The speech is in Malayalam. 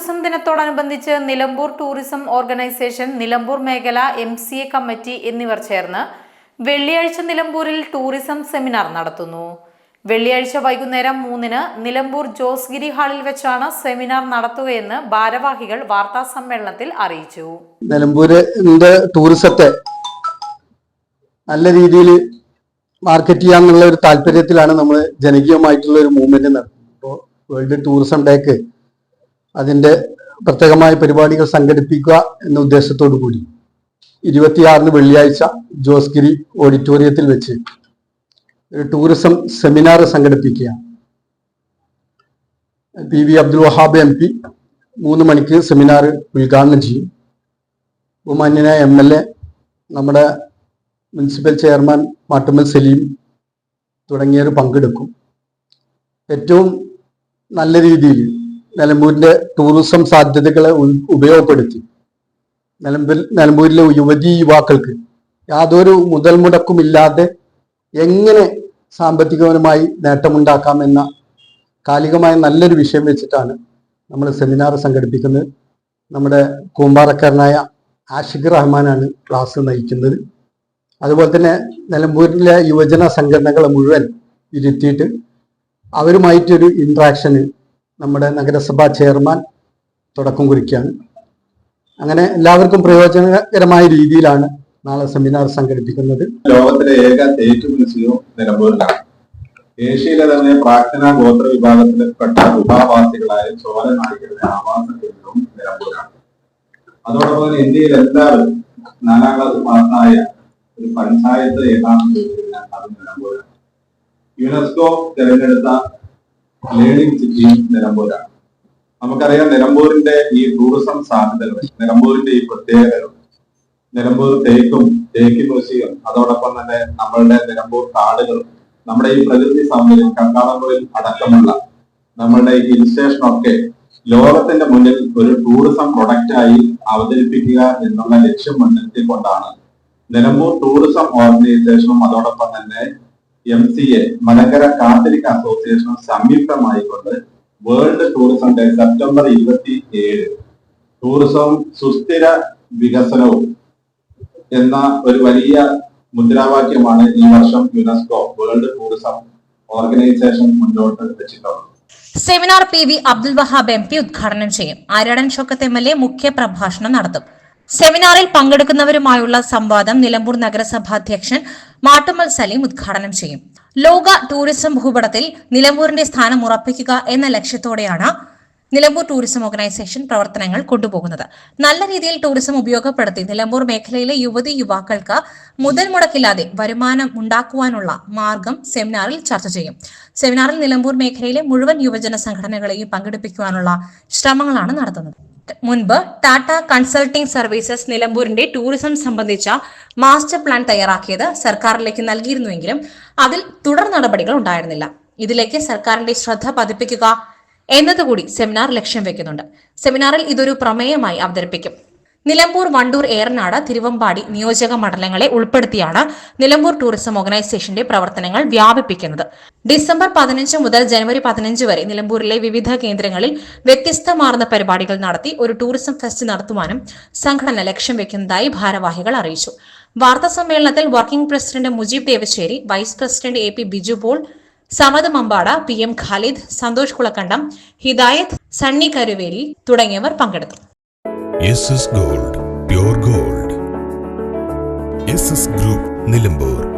ടൂറിസം ദിനത്തോടനുബന്ധിച്ച് നിലമ്പൂർ ടൂറിസം ഓർഗനൈസേഷൻ, നിലമ്പൂർ മേഖല MCA കമ്മിറ്റി എന്നിവർ ചേർന്ന് വെള്ളിയാഴ്ച നിലമ്പൂരിൽ ടൂറിസം സെമിനാർ നടത്തുന്നു. വെള്ളിയാഴ്ച വൈകുന്നേരം 3-ന് നിലമ്പൂർ ജോസ്ഗിരി ഹാളിൽ വെച്ചാണ് സെമിനാർ നടത്തുകയെന്ന് ഭാരവാഹികൾ വാർത്താ സമ്മേളനത്തിൽ അറിയിച്ചു. നിലമ്പൂരിന്റെ ടൂറിസത്തെ നല്ല രീതിയിൽ മാർക്കറ്റ് ചെയ്യാന്നുള്ള ഒരു താല്പര്യത്തിലാണ് നമ്മൾ ജനകീയമായിട്ടുള്ള ഒരു മൂവ്മെന്റ് നടത്തുന്നത്. ഇപ്പോൾ വേൾഡ് ടൂറിസം ഡേക്ക് അതിന്റെ പ്രത്യേകമായ പരിപാടികൾ സംഘടിപ്പിക്കുക എന്ന ഉദ്ദേശത്തോടു കൂടി 26-ന് വെള്ളിയാഴ്ച ജോസ്ഗിരി ഓഡിറ്റോറിയത്തിൽ വെച്ച് ഒരു ടൂറിസം സെമിനാർ സംഘടിപ്പിക്കുക. PV അബ്ദുൽ വഹാബ് MP 3 മണിക്ക് സെമിനാർ ഉദ്ഘാടനം ചെയ്യും. ബഹുമാന്യനായ MLA, നമ്മുടെ മുനിസിപ്പൽ ചെയർമാൻ മാട്ടുമ്മൽ സലീം തുടങ്ങിയവർ പങ്കെടുക്കും. ഏറ്റവും നല്ല രീതിയിൽ നിലമ്പൂരിന്റെ ടൂറിസം സാധ്യതകളെ ഉപയോഗപ്പെടുത്തി നിലമ്പൂരിലെ യുവതീ യുവാക്കൾക്ക് യാതൊരു മുതൽ മുടക്കുമില്ലാതെ എങ്ങനെ സാമ്പത്തികപരമായി നേട്ടമുണ്ടാക്കാമെന്ന കാലികമായ നല്ലൊരു വിഷയം വെച്ചിട്ടാണ് നമ്മൾ സെമിനാർ സംഘടിപ്പിക്കുന്നത്. നമ്മുടെ കൂമ്പാറക്കാരനായ ആഷിഖ് റഹ്മാനാണ് ക്ലാസ് നയിക്കുന്നത്. അതുപോലെ തന്നെ നിലമ്പൂരിലെ യുവജന സംഘടനകളെ മുഴുവൻ ഇരുത്തിയിട്ട് അവരുമായിട്ടൊരു ഇൻട്രാക്ഷന് നമ്മുടെ നഗരസഭാ ചെയർമാൻ തുടക്കം കുറിക്കുകയാണ്. അങ്ങനെ എല്ലാവർക്കും പ്രയോജനകരമായ രീതിയിലാണ് നാളെ സെമിനാർ സംഘടിപ്പിക്കുന്നത്. ലോകത്തിലെ ഏക തേക്ക് മ്യൂസിയവും നിലമ്പൂരിലാണ്. ഏഷ്യയിലെ തന്നെ പ്രാർത്ഥന ഗോത്ര വിഭാഗത്തിൽപ്പെട്ട ഗുഹാവാസികളായ ചോല നായികരുടെ ആവാസ കേന്ദ്രവും നിലമ്പൂരാണ്. അതോടൊപ്പം തന്നെ ഇന്ത്യയിൽ എല്ലാവരും 4ാം ക്ലാസ് പാസ്സായ ഒരു പഞ്ചായത്ത് ഏതാണെന്ന് ചോദിച്ചാൽ അത് നിലമ്പൂരാണ്. യുനെസ്കോ തിരഞ്ഞെടുത്ത ലേണിംഗ് സിറ്റി നിലമ്പൂരാണ്. നമുക്കറിയാം നിലമ്പൂരിന്റെ ഈ ടൂറിസം സാധ്യതകൾ, നിലമ്പൂരിന്റെ ഈ പ്രത്യേകതകൾ, നിലമ്പൂർ തേക്ക് മ്യൂസിയം, അതോടൊപ്പം തന്നെ നമ്മളുടെ നിലമ്പൂർ കാടുകളും നമ്മുടെ ഈ പ്രകൃതി സൗന്ദര്യം, കക്കാടംപുഴയിൽ അടക്കമുള്ള നമ്മളുടെ ഹിൽ സ്റ്റേഷനൊക്കെ ലോകത്തിന്റെ മുന്നിൽ ഒരു ടൂറിസം പ്രൊഡക്റ്റായി അവതരിപ്പിക്കുക എന്നുള്ള ലക്ഷ്യം മുൻനിർത്തിക്കൊണ്ടാണ് നിലമ്പൂർ ടൂറിസം ഓർഗനൈസേഷനും അതോടൊപ്പം തന്നെ MCA മലങ്കര കാത്തലിക് അസോസിയേഷനും സംയുക്തമായിക്കൊണ്ട് വേൾഡ് ടൂറിസം ഡേ സെപ്റ്റംബർ 27 ടൂറിസവും സുസ്ഥിര വികസനവും എന്ന ഒരു വലിയ മുദ്രാവാക്യമാണ് ഈ വർഷം യുനെസ്കോ വേൾഡ് ടൂറിസം ഓർഗനൈസേഷൻ മുന്നോട്ട് വെച്ചിട്ടുള്ളത്. Seminar PV Abdul Wahab MP ഉദ്ഘാടനം ചെയ്യും. ആര്യടൻ ഷൗക്കത്ത് MLA മുഖ്യ പ്രഭാഷണം നടത്തും. സെമിനാറിൽ പങ്കെടുക്കുന്നവരുമായുള്ള സംവാദം നിലമ്പൂർ നഗരസഭാ അധ്യക്ഷൻ മാട്ടുമ്മൽ സലീം ഉദ്ഘാടനം ചെയ്യും. ലോക ടൂറിസം ഭൂപടത്തിൽ നിലമ്പൂരിന്റെ സ്ഥാനം ഉറപ്പിക്കുക എന്ന ലക്ഷ്യത്തോടെയാണ് നിലമ്പൂർ ടൂറിസം ഓർഗനൈസേഷൻ പ്രവർത്തനങ്ങൾ കൊണ്ടുപോകുന്നത്. നല്ല രീതിയിൽ ടൂറിസം ഉപയോഗപ്പെടുത്തി നിലമ്പൂർ മേഖലയിലെ യുവതി യുവാക്കൾക്ക് മുതൽ മുടക്കില്ലാതെ വരുമാനം ഉണ്ടാക്കുവാനുള്ള മാർഗം സെമിനാറിൽ ചർച്ച ചെയ്യും. സെമിനാറിൽ നിലമ്പൂർ മേഖലയിലെ മുഴുവൻ യുവജന സംഘടനകളെയും പങ്കെടുപ്പിക്കുവാനുള്ള ശ്രമങ്ങളാണ് നടത്തുന്നത്. മുൻപ് ടാറ്റ കൺസൾട്ടിംഗ് സർവീസസ് നിലമ്പൂരിന്റെ ടൂറിസം സംബന്ധിച്ച മാസ്റ്റർ പ്ലാൻ തയ്യാറാക്കിയത് സർക്കാരിലേക്ക് നൽകിയിരുന്നുവെങ്കിലും അതിൽ തുടർ നടപടികൾ ഉണ്ടായിരുന്നില്ല. ഇതിലേക്ക് സർക്കാരിന്റെ ശ്രദ്ധ പതിപ്പിക്കുക എന്നതുകൂടി സെമിനാർ ലക്ഷ്യം വെക്കുന്നുണ്ട്. സെമിനാറിൽ ഇതൊരു പ്രമേയമായി അവതരിപ്പിക്കും. നിലമ്പൂർ, വണ്ടൂർ, ഏറനാട്, തിരുവമ്പാടി നിയോജക മണ്ഡലങ്ങളെ ഉൾപ്പെടുത്തിയാണ് നിലമ്പൂർ ടൂറിസം ഓർഗനൈസേഷന്റെ പ്രവർത്തനങ്ങൾ വ്യാപിപ്പിക്കുന്നത്. ഡിസംബർ 15 മുതൽ ജനുവരി 15 വരെ നിലമ്പൂരിലെ വിവിധ കേന്ദ്രങ്ങളിൽ വ്യത്യസ്തമാർന്ന പരിപാടികൾ നടത്തി ഒരു ടൂറിസം ഫെസ്റ്റ് നടത്തുവാനും സംഘടന ലക്ഷ്യം വെക്കുന്നതായി ഭാരവാഹികൾ അറിയിച്ചു. വാർത്താ സമ്മേളനത്തിൽ working president Mujeeb Devasseri, vice president AP Biju Paul, Samad Mampada, PM Khalid, Santhosh Kulakkandam, Hidayath, Sunny Karuveli തുടങ്ങിയവർ പങ്കെടുത്തു. SS Gold, Pure Gold. SS Group, Nilambur.